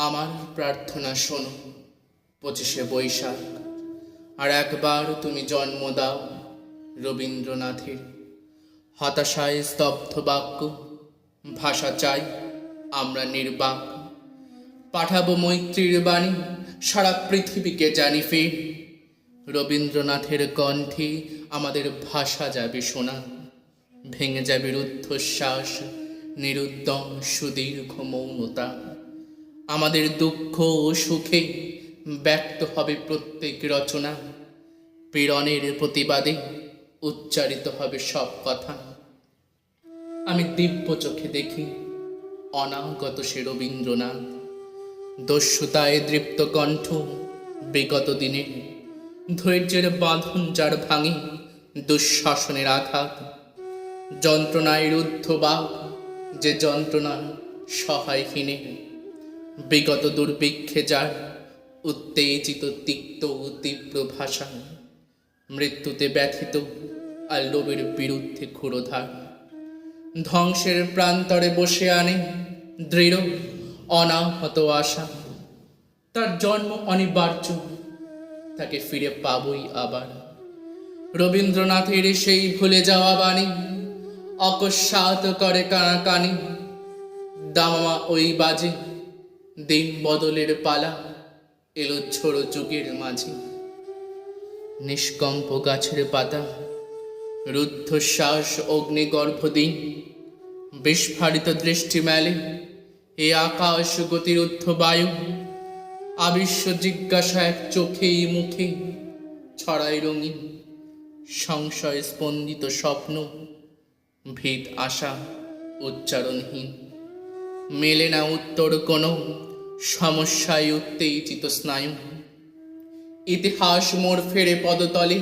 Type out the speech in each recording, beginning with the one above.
আমার প্রার্থনা শোনো 25শে বৈশাখ। আর একবার তুমি জন্ম দাও রবীন্দ্রনাথের। হতাশায় স্তব্ধ বাক্য, ভাষা চাই আমরা নির্বাক। পাঠাবো মৈত্রীর বাণী, সারা পৃথিবীকে জানি ফের। রবীন্দ্রনাথের কণ্ঠে আমাদের ভাষা যাবে শোনা। ভেঙে যাবে রুদ্ধশ্বাস, নিরুদ্যম সুদীর্ঘ মৌনতা। আমাদের দুঃখ ও সুখে ব্যক্ত হবে প্রত্যেক রচনা। পীড়নের প্রতিবাদে উচ্চারিত হবে সব কথা। আমি দিব্য চোখে দেখি অনাগত সে রবীন্দ্রনাথ। দস্যুতায় দৃপ্ত কণ্ঠ, বিগত দিনে ধৈর্যের বাঁধন যার ভাঙে দুঃশাসনের আঘাত। যন্ত্রণায় রুদ্ধ বাক, যে যন্ত্রণা সহায়হীনে। বিগত দুর্ভিক্ষে যার উত্তেজিত তিক্ত ও তীব্র ভাষা। মৃত্যুতে ব্যথিত আর লোভের বিরুদ্ধে ক্ষুরোধার। ধ্বংসের প্রান্তরে বসে আনে দৃঢ় অনাহত আশা। তার জন্ম অনিবার্য, তাকে ফিরে পাবই আবার। রবীন্দ্রনাথের সেই ভুলে যাওয়া বাণী অকস্মাৎ করে কানাকানি। দামামা ওই বাজে, দিন বদলের পালা এলো ঝোড়ো যুগের মাঝে। নিষ্কম্প গাছের পাতা, রুদ্ধশ্বাস অগ্নিগর্ভ দিন। বিস্ফারিত দৃষ্টি মেলে এ আকাশ গতিরুদ্ধ বায়ু। আবিশ্ব জিজ্ঞাসা এক চোখেই মুখে ছড়াই রঙিন। সংশয় স্পন্দিত স্বপ্ন, ভীত আশা উচ্চারণহীন। মেলে না উত্তর কোনো সমস্যায় উত্তেজিত স্নায়ু। ইতিহাস মোড় ফেরে পদতলে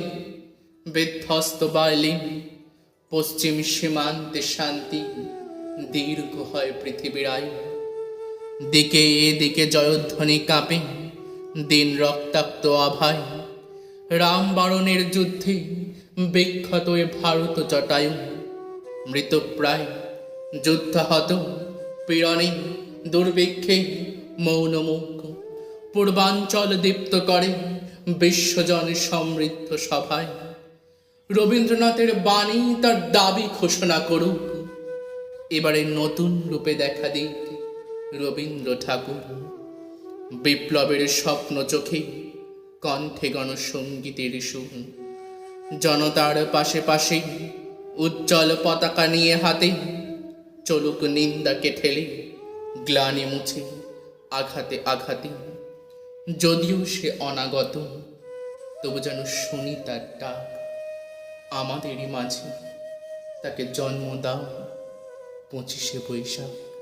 বিধ্বস্ত বার্লিন। পশ্চিম সীমান্তে শান্তি দীর্ঘ হয় পৃথিবীর আয়ু। দিকে এদিকে জয়ধ্বনি কাঁপে, দিন রক্তাক্ত অভয়। রামবারণের যুদ্ধে বিখ্যাত এ ভারত জটায়ু। মৃতপ্রায় যুদ্ধাহত পীড়নে দুর্ভিক্ষে মৌনমুখ। পূর্বাঞ্চল দীপ্ত করে বিশ্বজন সমৃদ্ধ সভায়। রবীন্দ্রনাথের বাণী তার দাবি ঘোষণা করুক, এবারে নতুন রূপে দেখা দিক রবীন্দ্র ঠাকুর। বিপ্লবের স্বপ্ন চোখে, কণ্ঠে গণসঙ্গীতের সুর। জনতার পাশে পাশে উজ্জ্বল পতাকা নিয়ে হাতে চলুক নিন্দাকে ঠেলে, গ্লানি মুছে আঘাতে আঘাতে। যদিও সে অনাগত, তবু যেন শুনি তার ডাক আমাদেরই মাঝে। তাকে জন্ম দাও 25শে বৈশাখ।